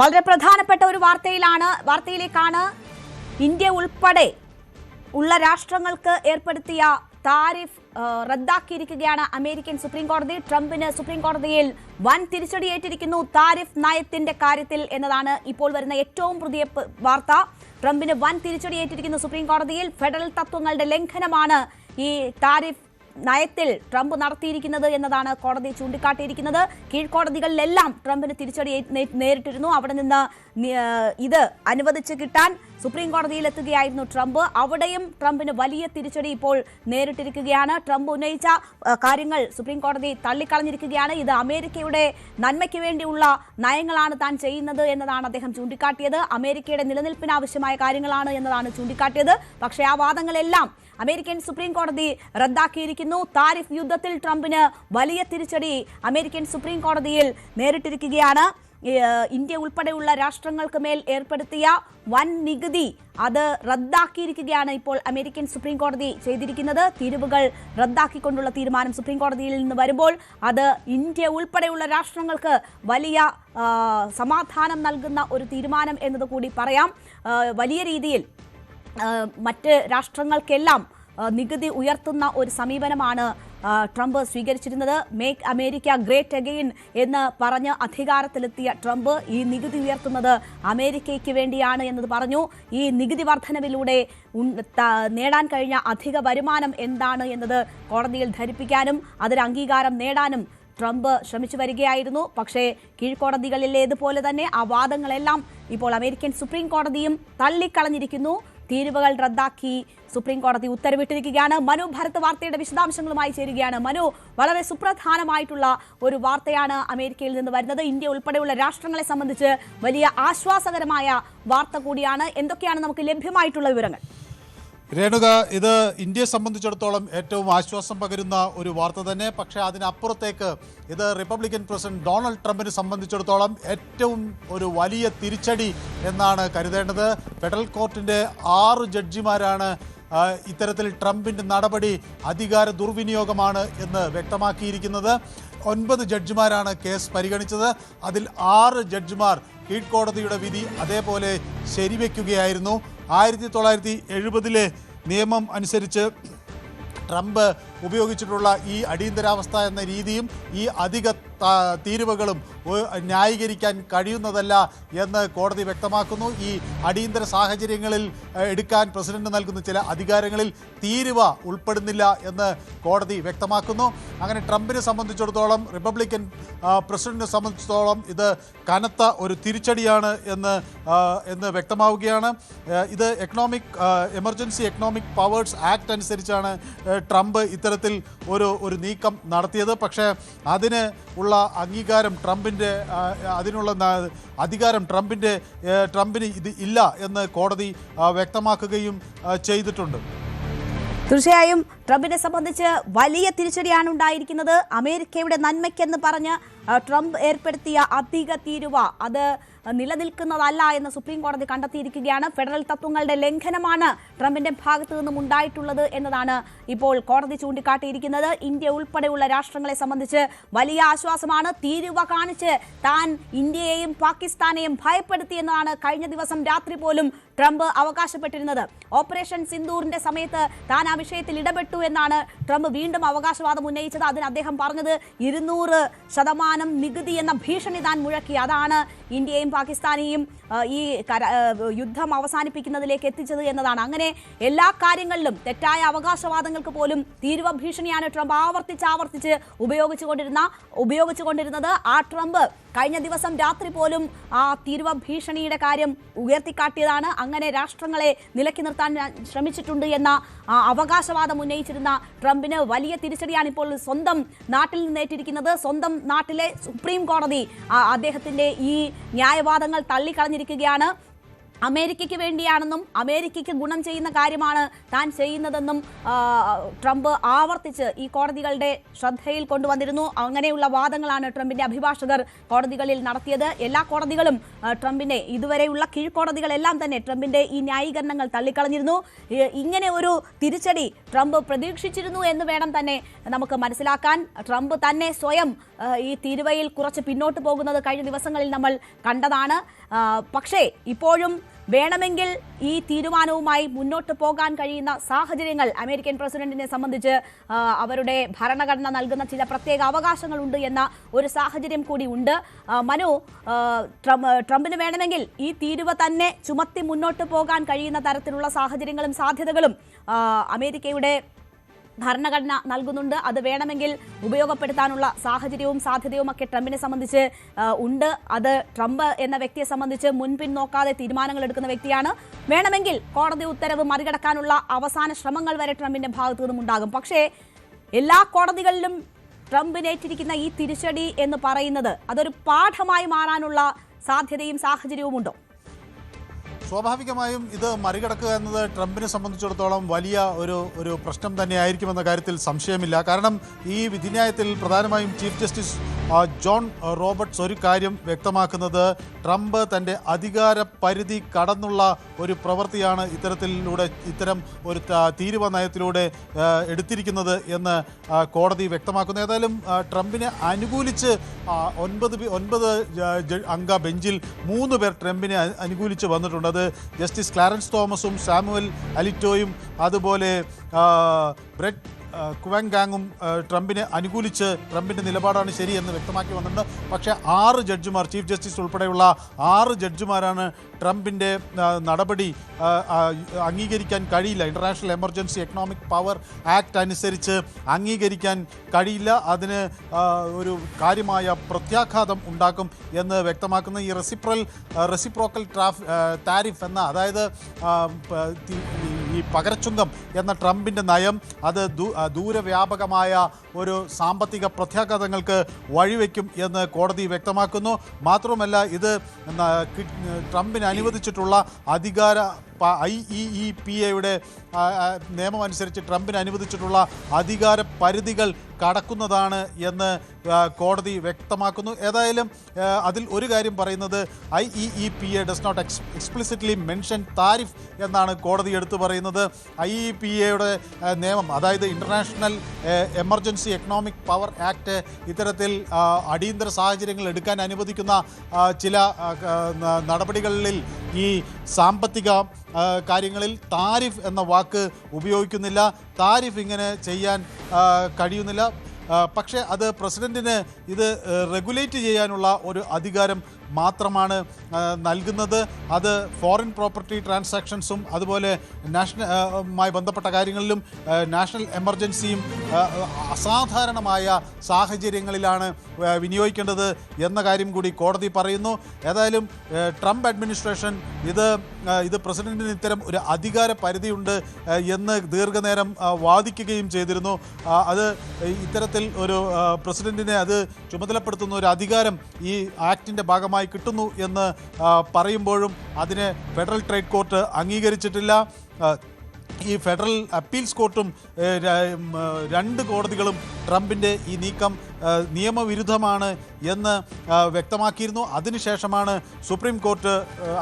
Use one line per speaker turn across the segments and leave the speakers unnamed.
വളരെ പ്രധാനപ്പെട്ട ഒരു വാർത്തയിലേക്കാണ്. ഇന്ത്യ ഉൾപ്പെടെ ഉള്ള രാഷ്ട്രങ്ങൾക്ക് ഏർപ്പെടുത്തിയ താരിഫ് റദ്ദാക്കിയിരിക്കുകയാണ് അമേരിക്കൻ സുപ്രീം കോടതി. ട്രംപിന് സുപ്രീം കോടതിയിൽ വൻ തിരിച്ചടിയേറ്റിരിക്കുന്നു താരിഫ് നയത്തിന്റെ കാര്യത്തിൽ എന്നതാണ് ഇപ്പോൾ വരുന്ന ഏറ്റവും പുതിയ വാർത്ത. ട്രംപിന് വൻ തിരിച്ചടിയേറ്റിരിക്കുന്നു സുപ്രീം കോടതിയിൽ. ഫെഡറൽ തത്വങ്ങളുടെ ലംഘനമാണ് ഈ താരിഫ് നയത്തിൽ ട്രംപ് നടത്തിയിരിക്കുന്നത് എന്നതാണ് കോടതി ചൂണ്ടിക്കാട്ടിയിരിക്കുന്നത്. കീഴ്ക്കോടതികളിലെല്ലാം ട്രംപിന് തിരിച്ചടി നേരിട്ടിരുന്നു. അവിടെ നിന്ന് ഇത് അനുവദിച്ച് കിട്ടാൻ സുപ്രീം കോടതിയിലെത്തുകയായിരുന്നു ട്രംപ്. അവിടെയും ട്രംപിന് വലിയ തിരിച്ചടി ഇപ്പോൾ നേരിട്ടിരിക്കുകയാണ്. ട്രംപ് ഉന്നയിച്ച കാര്യങ്ങൾ സുപ്രീം കോടതി തള്ളിക്കളഞ്ഞിരിക്കുകയാണ്. ഇത് അമേരിക്കയുടെ നന്മയ്ക്ക് വേണ്ടിയുള്ള നയങ്ങളാണ് താൻ ചെയ്യുന്നത് എന്നതാണ് അദ്ദേഹം ചൂണ്ടിക്കാട്ടിയത്. അമേരിക്കയുടെ നിലനിൽപ്പിന് ആവശ്യമായ കാര്യങ്ങളാണ് എന്നതാണ് ചൂണ്ടിക്കാട്ടിയത്. പക്ഷേ ആ വാദങ്ങളെല്ലാം അമേരിക്കൻ സുപ്രീം കോടതി റദ്ദാക്കിയിരിക്കുന്നു. താരിഫ് യുദ്ധത്തിൽ ട്രംപിന് വലിയ തിരിച്ചടി അമേരിക്കൻ സുപ്രീം കോടതിയിൽ നേരിട്ടിരിക്കുകയാണ്. ഇന്ത്യ ഉൾപ്പെടെയുള്ള രാഷ്ട്രങ്ങൾക്ക് മേൽ ഏർപ്പെടുത്തിയ വൻ നികുതി അത് റദ്ദാക്കിയിരിക്കുകയാണ് ഇപ്പോൾ അമേരിക്കൻ സുപ്രീം കോടതി ചെയ്തിരിക്കുന്നത്. തീരുവകൾ റദ്ദാക്കിക്കൊണ്ടുള്ള തീരുമാനം സുപ്രീം കോടതിയിൽ നിന്ന് വരുമ്പോൾ അത് ഇന്ത്യ ഉൾപ്പെടെയുള്ള രാഷ്ട്രങ്ങൾക്ക് വലിയ സമാധാനം നൽകുന്ന ഒരു തീരുമാനം എന്നതുകൂടി പറയാം. വലിയ രീതിയിൽ മറ്റ് രാഷ്ട്രങ്ങൾക്കെല്ലാം നികുതി ഉയർത്തുന്ന ഒരു സമീപനമാണ് ട്രംപ് സ്വീകരിച്ചിരുന്നത്. മേക്ക് അമേരിക്ക ഗ്രേറ്റ് അഗെയിൻ എന്ന് പറഞ്ഞ് അധികാരത്തിലെത്തിയ ട്രംപ് ഈ നികുതി ഉയർത്തുന്നത് അമേരിക്കയ്ക്ക് വേണ്ടിയാണ് എന്നത് പറഞ്ഞു. ഈ നികുതി വർധനവിലൂടെ നേടാൻ കഴിഞ്ഞ അധിക വരുമാനം എന്താണ് എന്നത് കോടതിയിൽ ധരിപ്പിക്കാനും അതിന് അംഗീകാരം നേടാനും ട്രംപ് ശ്രമിച്ചു വരികയായിരുന്നു. പക്ഷേ കീഴ്ക്കോടതികളിലേതുപോലെ തന്നെ ആ വാദങ്ങളെല്ലാം ഇപ്പോൾ അമേരിക്കൻ സുപ്രീം കോടതിയും തള്ളിക്കളഞ്ഞിരിക്കുന്നു. തീരുവകൾ റദ്ദാക്കി സുപ്രീം കോടതി ഉത്തരവിട്ടിരിക്കുകയാണ്. മനു ഭരത് വാർത്തയുടെ വിശദാംശങ്ങളുമായി ചേരുകയാണ്. മനു, വളരെ സുപ്രധാനമായിട്ടുള്ള ഒരു വാർത്തയാണ് അമേരിക്കയിൽ നിന്ന് വരുന്നത്. ഇന്ത്യ ഉൾപ്പെടെയുള്ള രാഷ്ട്രങ്ങളെ സംബന്ധിച്ച് വലിയ ആശ്വാസകരമായ വാർത്ത കൂടിയാണ്. എന്തൊക്കെയാണ് നമുക്ക് ലഭ്യമായിട്ടുള്ള വിവരങ്ങൾ?
രേണുക, ഇത് ഇന്ത്യയെ സംബന്ധിച്ചിടത്തോളം ഏറ്റവും ആശ്വാസം പകരുന്ന ഒരു വാർത്ത തന്നെ. പക്ഷേ അതിനപ്പുറത്തേക്ക് ഇത് റിപ്പബ്ലിക്കൻ പ്രസിഡന്റ് ഡൊണാൾഡ് ട്രംപിനെ സംബന്ധിച്ചിടത്തോളം ഏറ്റവും ഒരു വലിയ തിരിച്ചടി എന്നാണ് കരുതേണ്ടത്. ഫെഡറൽ കോർട്ടിൻ്റെ 6 ജഡ്ജിമാരാണ് ഇത്തരത്തിൽ ട്രംപിൻ്റെ നടപടി അധികാര ദുർവിനിയോഗമാണ് എന്ന് വ്യക്തമാക്കിയിരിക്കുന്നത്. 9 ജഡ്ജിമാരാണ് കേസ് പരിഗണിച്ചത്. അതിൽ 6 ജഡ്ജിമാർ കീഴ്ക്കോടതിയുടെ വിധി അതേപോലെ ശരിവെക്കുകയായിരുന്നു. 1970 നിയമം അനുസരിച്ച് ട്രംപ് ഉപയോഗിച്ചിട്ടുള്ള ഈ അടിയന്തരാവസ്ഥ എന്ന രീതിയും ഈ അധിക തീരുവകളും ന്യായീകരിക്കാൻ കഴിയുന്നതല്ല എന്ന് കോടതി വ്യക്തമാക്കുന്നു. ഈ അടിയന്തര സാഹചര്യങ്ങളിൽ എടുക്കാൻ പ്രസിഡന്റ് നൽകുന്ന ചില അധികാരങ്ങളിൽ തീരുവ ഉൾപ്പെടുന്നില്ല എന്ന് കോടതി വ്യക്തമാക്കുന്നു. അങ്ങനെ ട്രംപിനെ സംബന്ധിച്ചിടത്തോളം, റിപ്പബ്ലിക്കൻ പ്രസിഡന്റിനെ സംബന്ധിച്ചിടത്തോളം ഇത് കനത്ത ഒരു തിരിച്ചടിയാണ് എന്ന് വ്യക്തമാവുകയാണ്. ഇത് എമർജൻസി എക്കണോമിക് പവേഴ്സ് ആക്ട് അനുസരിച്ചാണ് ട്രംപ് ഇത്തരത്തിൽ ഒരു നീക്കം നടത്തിയത്. പക്ഷേ അതിന് ഉള്ള അംഗീകാരം അതിനുള്ള അധികാരം ട്രംപിന് ഇത് ഇല്ല എന്ന് കോടതി വ്യക്തമാക്കുകയും ചെയ്തിട്ടുണ്ട്.
തീർച്ചയായും ട്രംപിനെ സംബന്ധിച്ച് വലിയ തിരിച്ചടിയാണ് ഉണ്ടായിരിക്കുന്നത്. അമേരിക്കയുടെ നന്മയ്ക്കെന്ന് പറഞ്ഞ് ട്രംപ് ഏർപ്പെടുത്തിയ അധിക തീരുവ അത് നിലനിൽക്കുന്നതല്ല എന്ന് സുപ്രീം കോടതി കണ്ടെത്തിയിരിക്കുകയാണ്. ഫെഡറൽ തത്വങ്ങളുടെ ലംഘനമാണ് ട്രംപിന്റെ ഭാഗത്തു നിന്നും ഉണ്ടായിട്ടുള്ളത് എന്നതാണ് ഇപ്പോൾ കോടതി ചൂണ്ടിക്കാട്ടിയിരിക്കുന്നത്. ഇന്ത്യ ഉൾപ്പെടെയുള്ള രാഷ്ട്രങ്ങളെ സംബന്ധിച്ച് വലിയ ആശ്വാസമാണ്. തീരുവ കാണിച്ച് താൻ ഇന്ത്യയെയും പാകിസ്ഥാനെയും ഭയപ്പെടുത്തി എന്നതാണ് കഴിഞ്ഞ ദിവസം രാത്രി പോലും ട്രംപ് അവകാശപ്പെട്ടിരുന്നത്. ഓപ്പറേഷൻ സിന്ദൂറിന്റെ സമയത്ത് താൻ ആ വിഷയത്തിൽ ഇടപെട്ടു എന്നാണ് ട്രംപ് വീണ്ടും അവകാശവാദം ഉന്നയിച്ചത്. അതിന് അദ്ദേഹം പറഞ്ഞത് 200% നികുതി എന്ന ഭീഷണി താൻ മുഴക്കി. അതാണ് ഇന്ത്യയും പാകിസ്ഥാനെയും ഈ യുദ്ധം അവസാനിപ്പിക്കുന്നതിലേക്ക് എത്തിച്ചത് എന്നതാണ്. അങ്ങനെ എല്ലാ കാര്യങ്ങളിലും തെറ്റായ അവകാശവാദങ്ങൾക്ക് പോലും തീരുവ ഭീഷണിയാണ് ട്രംപ് ആവർത്തിച്ച് ഉപയോഗിച്ചുകൊണ്ടിരുന്നത്. ആ ട്രംപ് കഴിഞ്ഞ ദിവസം രാത്രി പോലും ആ തീരുവ ഭീഷണിയുടെ കാര്യം ഉയർത്തിക്കാട്ടിയതാണ്. അങ്ങനെ രാഷ്ട്രങ്ങളെ നിലയ്ക്ക് നിർത്താൻ ശ്രമിച്ചിട്ടുണ്ട് എന്ന അവകാശവാദം ഉന്നയിച്ചിരുന്ന ട്രംപിന് വലിയ തിരിച്ചടിയാണ് ഇപ്പോൾ സ്വന്തം നാട്ടിൽ നിന്നേറ്റിരിക്കുന്നത്. സ്വന്തം നാട്ടിലെ സുപ്രീം കോടതി അദ്ദേഹത്തിന്റെ ഈ ന്യായവാദങ്ങൾ തള്ളിക്കളഞ്ഞിരിക്കുകയാണ്. അമേരിക്കയ്ക്ക് വേണ്ടിയാണെന്നും അമേരിക്കയ്ക്ക് ഗുണം ചെയ്യുന്ന കാര്യമാണ് താൻ ചെയ്യുന്നതെന്നും ട്രംപ് ആവർത്തിച്ച് ഈ കോടതികളുടെ ശ്രദ്ധയിൽ കൊണ്ടുവന്നിരുന്നു. അങ്ങനെയുള്ള വാദങ്ങളാണ് ട്രംപിന്റെ അഭിഭാഷകർ കോടതികളിൽ നടത്തിയത്. എല്ലാ കോടതികളും ട്രംപിനെ, ഇതുവരെയുള്ള കീഴ്ക്കോടതികളെല്ലാം തന്നെ ട്രംപിന്റെ ഈ ന്യായീകരണങ്ങൾ തള്ളിക്കളഞ്ഞിരുന്നു. ഇങ്ങനെ ഒരു തിരിച്ചടി ട്രംപ് പ്രതീക്ഷിച്ചിരുന്നു എന്ന് വേണം തന്നെ നമുക്ക് മനസ്സിലാക്കാൻ. ട്രംപ് തന്നെ സ്വയം ഈ തീരുവയിൽ കുറച്ച് പിന്നോട്ട് പോകുന്നത് കഴിഞ്ഞ ദിവസങ്ങളിൽ നമ്മൾ കണ്ടതാണ്. പക്ഷേ ഇപ്പോഴും വേണമെങ്കിൽ ഈ തീരുമാനവുമായി മുന്നോട്ട് പോകാൻ കഴിയുന്ന സാഹചര്യങ്ങൾ അമേരിക്കൻ പ്രസിഡന്റിനെ സംബന്ധിച്ച് അവരുടെ ഭരണഘടന നൽകുന്ന ചില പ്രത്യേക അവകാശങ്ങളുണ്ട് എന്ന ഒരു സാഹചര്യം കൂടി ഉണ്ട്. മനു, ട്രംപിന് വേണമെങ്കിൽ ഈ തീരുവ തന്നെ ചുമത്തി മുന്നോട്ട് പോകാൻ കഴിയുന്ന തരത്തിലുള്ള സാഹചര്യങ്ങളും സാധ്യതകളും അമേരിക്കയുടെ ഭരണഘടന നൽകുന്നുണ്ട്. അത് വേണമെങ്കിൽ ഉപയോഗപ്പെടുത്താനുള്ള സാഹചര്യവും സാധ്യതയും ഒക്കെ ട്രംപിനെ സംബന്ധിച്ച് ഉണ്ട്. അത് ട്രംപ് എന്ന വ്യക്തിയെ സംബന്ധിച്ച് മുൻപിൻ നോക്കാതെ തീരുമാനങ്ങൾ എടുക്കുന്ന വ്യക്തിയാണ്. വേണമെങ്കിൽ കോടതി ഉത്തരവ് മറികടക്കാനുള്ള അവസാന ശ്രമങ്ങൾ വരെ ട്രംപിന്റെ ഭാഗത്തു നിന്നും ഉണ്ടാകും. പക്ഷേ എല്ലാ കോടതികളിലും ട്രംപിനേറ്റിരിക്കുന്ന ഈ തിരിച്ചടി എന്ന് പറയുന്നത് അതൊരു പാഠമായി മാറാനുള്ള സാധ്യതയും സാഹചര്യവും ഉണ്ടോ?
സ്വാഭാവികമായും ഇത് മറികടക്കുക എന്നത് ട്രംപിനെ സംബന്ധിച്ചിടത്തോളം വലിയ ഒരു പ്രശ്നം തന്നെയായിരിക്കുമെന്ന കാര്യത്തിൽ സംശയമില്ല. കാരണം ഈ വിധിന്യായത്തിൽ പ്രധാനമായും ചീഫ് ജസ്റ്റിസ് ജോൺ റോബർട്ട്സ് ഒരു കാര്യം വ്യക്തമാക്കുന്നത്, ട്രംപ് തൻ്റെ അധികാര പരിധി കടന്നുള്ള ഒരു പ്രവൃത്തിയാണ് ഇത്തരം ഒരു തീരുവ നയത്തിലൂടെ എടുത്തിരിക്കുന്നത് എന്ന് കോടതി വ്യക്തമാക്കുന്നു. ഏതായാലും ട്രംപിനെ അനുകൂലിച്ച് 9 അംഗ ബെഞ്ചിൽ 3 പേർ ട്രംപിനെ അനുകൂലിച്ച് വന്നിട്ടുണ്ട്. അത് ജസ്റ്റിസ് ക്ലാരൻസ് തോമസും സാമുവൽ അലിറ്റോയും അതുപോലെ ബ്രെറ്റ് കുവൻഗാങ്ങും ട്രംപിനെ അനുകൂലിച്ച് ട്രംപിൻ്റെ നിലപാടാണ് ശരിയെന്ന് വ്യക്തമാക്കി വന്നിട്ടുണ്ട്. പക്ഷേ 6 ജഡ്ജിമാർ, ചീഫ് ജസ്റ്റിസ് ഉൾപ്പെടെയുള്ള 6 ജഡ്ജിമാരാണ് ട്രംപിൻ്റെ നടപടി അംഗീകരിക്കാൻ കഴിയില്ല, international emergency economic power act അനുസരിച്ച് അംഗീകരിക്കാൻ കഴിയില്ല, അതിന് ഒരു കാര്യമായ പ്രത്യാഘാതം ഉണ്ടാക്കും എന്ന് വ്യക്തമാക്കുന്ന ഈ റെസിപ്രോക്കൽ താരിഫ് എന്ന, അതായത് ഈ പകരച്ചുങ്കം എന്ന ട്രംപിൻ്റെ നയം അത് ദൂരവ്യാപകമായ ഒരു സാമ്പത്തിക പ്രത്യാഘാതങ്ങൾക്ക് വഴിവെക്കും എന്ന് കോടതി വ്യക്തമാക്കുന്നു. മാത്രമല്ല ഇത് ട്രംപിന് അനുവദിച്ചിട്ടുള്ള അധികാര IEEPA നിയമം അനുസരിച്ച് ട്രംപിന് അനുവദിച്ചിട്ടുള്ള അധികാര പരിധികൾ കടക്കുന്നതാണ് എന്ന് കോടതി വ്യക്തമാക്കുന്നു. ഏതായാലും അതിൽ ഒരു കാര്യം പറയുന്നത്, IEEPA does not explicitly mention tariff എന്നാണ് കോടതി എടുത്തു പറയുന്നത്. IEEPA നിയമം, അതായത് international emergency economic power act, ഇത്തരത്തിൽ അടിയന്തര സാഹചര്യങ്ങൾ എടുക്കാൻ അനുവദിക്കുന്ന ചില നടപടികളിൽ ഈ സാമ്പത്തിക കാര്യങ്ങളിൽ താരിഫ് എന്ന വാക്ക് ഉപയോഗിക്കുന്നില്ല. താരിഫ് ഇങ്ങനെ ചെയ്യാൻ കഴിയുന്നില്ല. പക്ഷേ അത് പ്രസിഡന്റിന് ഇത് റെഗുലേറ്റ് ചെയ്യാനുള്ള ഒരു അധികാരം മാത്രമാണ് നൽകുന്നത്. അത് ഫോറിൻ പ്രോപ്പർട്ടി ട്രാൻസാക്ഷൻസും അതുപോലെ നാഷണലുമായി ബന്ധപ്പെട്ട കാര്യങ്ങളിലും നാഷണൽ എമർജൻസിയും അസാധാരണമായ സാഹചര്യങ്ങളിലാണ് വിനിയോഗിക്കേണ്ടത് എന്ന കാര്യം കൂടി കോടതി പറയുന്നു. ഏതായാലും ട്രംപ് അഡ്മിനിസ്ട്രേഷൻ ഇത് പ്രസിഡന്റിന് ഇത്തരം ഒരു അധികാര പരിധിയുണ്ട് എന്ന് ദീർഘനേരം വാദിക്കുകയും ചെയ്തിരുന്നു. അത് ഇത്തരത്തിൽ ഒരു പ്രസിഡന്റിനെ അത് ചുമതലപ്പെടുത്തുന്ന ഒരു അധികാരം ഈ ആക്ടിൻ്റെ ഭാഗമായി കിട്ടുന്നു എന്ന് പറയുമ്പോഴും അതിനെ ഫെഡറൽ ട്രേഡ് കോർട്ട് അംഗീകരിച്ചിട്ടില്ല. ഈ ഫെഡറൽ അപ്പീൽസ് കോർട്ടും 2 കോടതികളും ട്രംപിൻ്റെ ഈ നീക്കം നിയമവിരുദ്ധമാണ് എന്ന് വ്യക്തമാക്കിയിരുന്നു. അതിനുശേഷമാണ്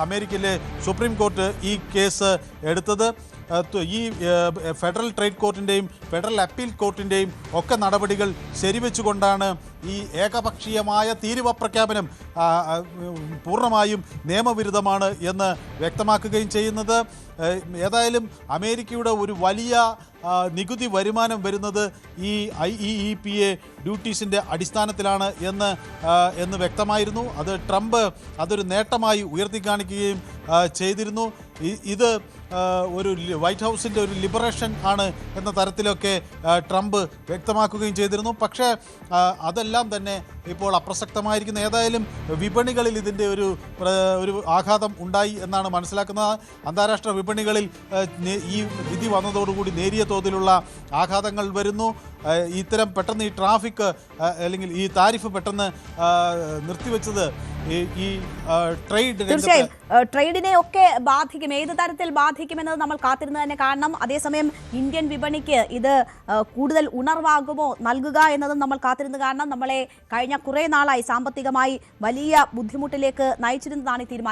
അമേരിക്കയിലെ സുപ്രീം കോർട്ട് ഈ കേസ് എടുത്തത്. ഈ ഫെഡറൽ ട്രേഡ് കോർട്ടിൻ്റെയും ഫെഡറൽ അപ്പീൽ കോർട്ടിൻ്റെയും ഒക്കെ നടപടികൾ ശരിവെച്ചുകൊണ്ടാണ് ഈ ഏകപക്ഷീയമായ തീരുവ പ്രഖ്യാപനം പൂർണ്ണമായും നിയമവിരുദ്ധമാണ് എന്ന് വ്യക്തമാക്കുകയും ചെയ്യുന്നത്. ഏതായാലും അമേരിക്കയുടെ ഒരു വലിയ നികുതി വരുമാനം വരുന്നത് ഈ IEEPA ഡ്യൂട്ടീസിൻ്റെ അടിസ്ഥാനത്തിലാണ് എന്ന് വ്യക്തമായിരുന്നു. അത് ട്രംപ് അതൊരു നേട്ടമായി ഉയർത്തിക്കാണിക്കുകയും ചെയ്തിരുന്നു. ഇത് വൈറ്റ് ഹൗസിൻ്റെ ഒരു ലിബറേഷൻ ആണ് എന്ന തരത്തിലൊക്കെ ട്രംപ് വ്യക്തമാക്കുകയും ചെയ്തിരുന്നു. പക്ഷേ അതെല്ലാം തന്നെ ഇപ്പോൾ അപ്രസക്തമായിരിക്കുന്നു. ഏതായാലും വിപണികളിൽ ഇതിൻ്റെ ഒരു ആഘാതം ഉണ്ടായി എന്നാണ് മനസ്സിലാക്കുന്നത്. അന്താരാഷ്ട്ര വിപണികളിൽ ഈ വിധി വന്നതോടുകൂടി നേരിയ തോതിലുള്ള ആഘാതങ്ങൾ വരുന്നു. ഇത്തരം പെട്ടെന്ന് ഈ ട്രാഫിക് അല്ലെങ്കിൽ ഈ താരിഫ് പെട്ടെന്ന് നിർത്തിവെച്ചത് ഈ ട്രേഡ്
തീർച്ചയായും ട്രേഡിനെ ഒക്കെ ബാധിക്കും. ഏത് തരത്തിൽ ബാധിക്കുമെന്നത് നമ്മൾ കാത്തിരുന്ന് തന്നെ കാണണം. അതേസമയം ഇന്ത്യൻ വിപണിക്ക് ഇത് കൂടുതൽ ഉണർവാകുമോ നൽകുക എന്നതും നമ്മൾ കാത്തിരുന്ന് കാണണം. നമ്മളെ കഴിഞ്ഞ കുറേ നാളായി സാമ്പത്തികമായി വലിയ ബുദ്ധിമുട്ടിലേക്ക് നയിച്ചിരുന്നതാണ് ഈ തീരുമാനം.